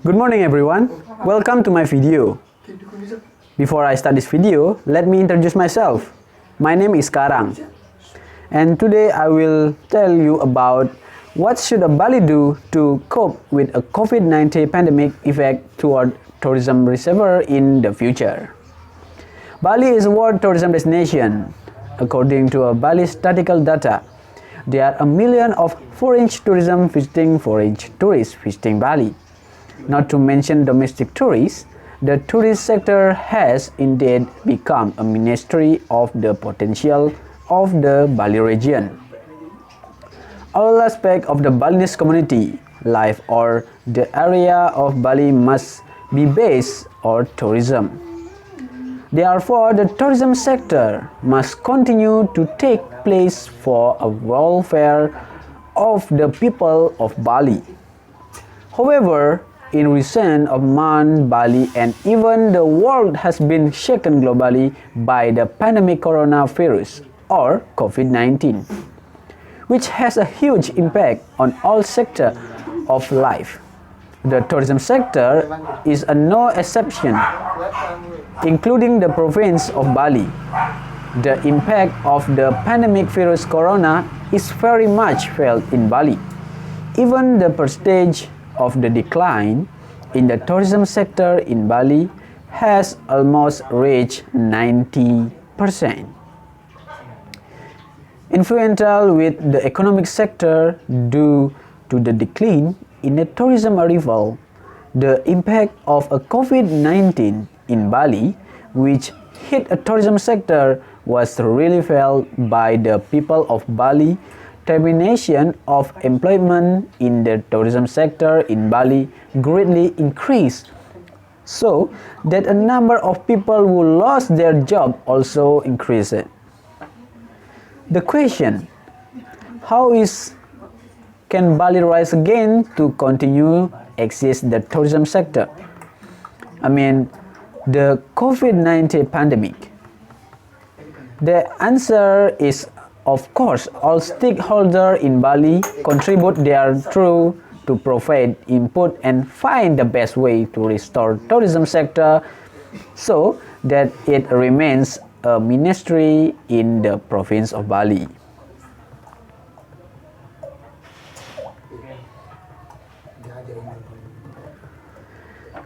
Good morning everyone, welcome to my video. Before I start this video, let me introduce myself. My name is Karang and today I will tell you about what should a Bali do to cope with a COVID-19 pandemic effect toward tourism recovery in the future. Bali is a world tourism destination. According to a Bali statistical data, there are a million of foreign tourists visiting Bali. Not to mention domestic tourists, the tourist sector has indeed become a ministry of the potential of the Bali region. All aspects of the Balinese community life or the area of Bali must be based on tourism. Therefore, the tourism sector must continue to take place for a welfare of the people of Bali. However, in recent months, Bali and even the world has been shaken globally by the pandemic coronavirus or COVID-19, which has a huge impact on all sectors of life. The tourism sector is no exception, including the province of Bali. The impact of the pandemic virus corona is very much felt in Bali. Even the percentage of the decline in the tourism sector in Bali has almost reached 90%. Influential with the economic sector due to the decline in the tourism arrival, the impact of a COVID-19 in Bali, which hit a tourism sector, was really felt by the people of Bali. Termination of employment in the tourism sector in Bali greatly increased, so that a number of people who lost their job also increased. The question, can Bali rise again to continue exist the tourism sector? The COVID-19 pandemic. The answer is, of course, all stakeholders in Bali contribute their true to provide input and find the best way to restore tourism sector so that it remains a ministry in the province of Bali.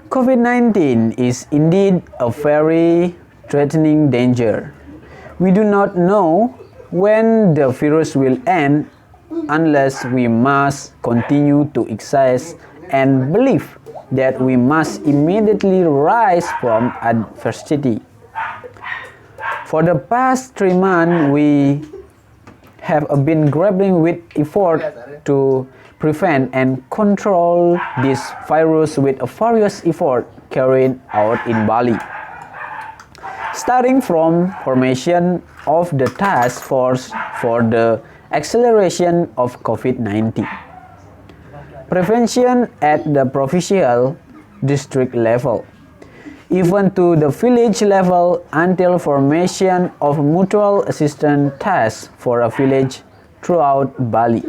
COVID-19 is indeed a very threatening danger. We do not know when the virus will end unless we must continue to exercise and believe that we must immediately rise from adversity. For the past 3 months, we have been grappling with effort to prevent and control this virus with a various effort carried out in Bali. Starting from formation of the task force for the acceleration of COVID-19, prevention at the provincial district level, even to the village level until formation of mutual assistance tasks for a village throughout Bali.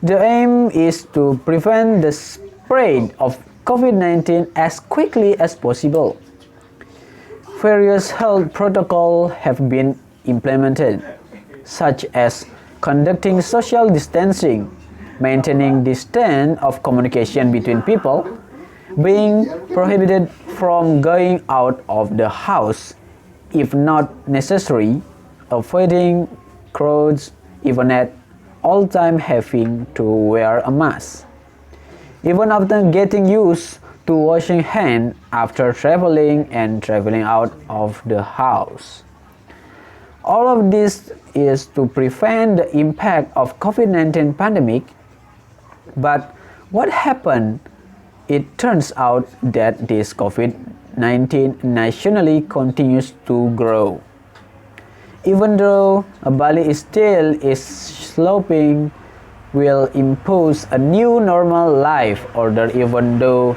The aim is to prevent the spread of COVID-19 as quickly as possible. Various health protocols have been implemented, such as conducting social distancing, maintaining distance of communication between people, being prohibited from going out of the house if not necessary, avoiding crowds, even at all time having to wear a mask. Even after getting used to washing hands after traveling and traveling out of the house. All of this is to prevent the impact of COVID-19 pandemic. But what happened? It turns out that this COVID-19 nationally continues to grow. Even though Bali is still sloping, will impose a new normal life order, even though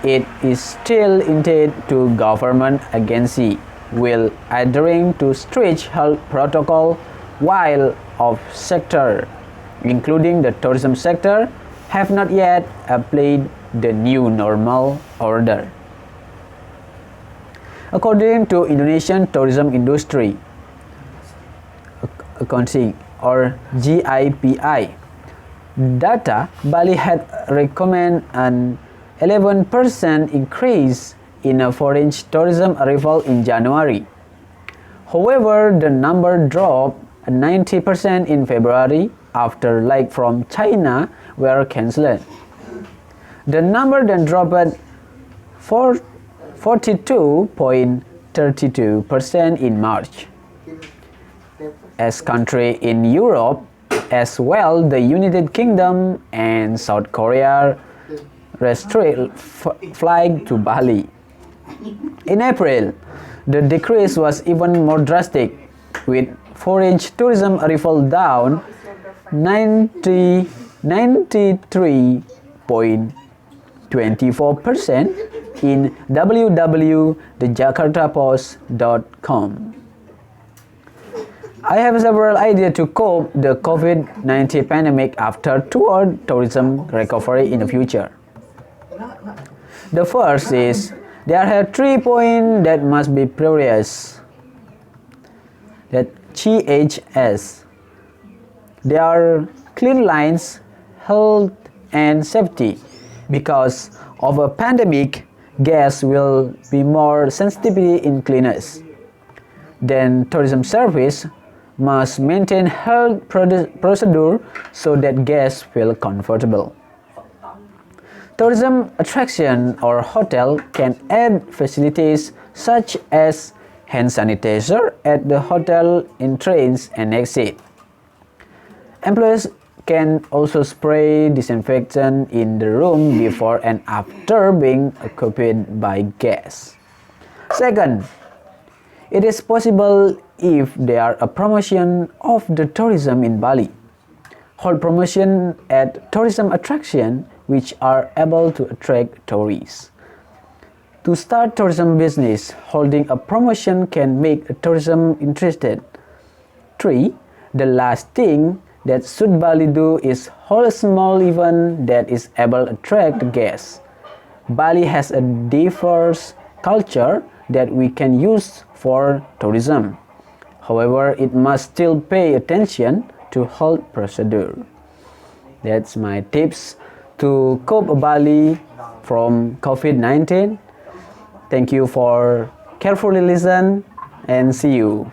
it is still intended to government agency will adhering to strict health protocol, while of sector, including the tourism sector, have not yet applied the new normal order. According to Indonesian Tourism Industry Accounting or GIPI data, Bali had recommended an 11% increase in a foreign tourism arrival in January. However, the number dropped 90% in February after flights from China were cancelled. The number then dropped 42.32% in March. As countries in Europe, as well the United Kingdom and South Korea restrict flights to Bali. In April, the decrease was even more drastic, with foreign tourism arrival down 93.24% in www.thejakartapost.com. I have several ideas to cope the COVID-19 pandemic after toward tourism recovery in the future. The first is there are 3 points that must be prioritized. That GHS. There are clean lines, health and safety. Because of a pandemic, guests will be more sensitive in cleanliness. Then tourism service must maintain health procedure so that guests feel comfortable. Tourism attraction or hotel can add facilities such as hand sanitizer at the hotel entrance and exit. Employees can also spray disinfectant in the room before and after being occupied by guests. Second, it is possible if there are a promotion of the tourism in Bali. Hold promotion at tourism attraction which are able to attract tourists. To start tourism business, holding a promotion can make a tourism interested. 3. The last thing that should Bali do is hold a small event that is able to attract guests. Bali has a diverse culture that we can use for tourism. However, it must still pay attention to health procedure. That's my tips to cope Bali from COVID-19. Thank you for carefully listen and see you.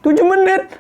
7 menit.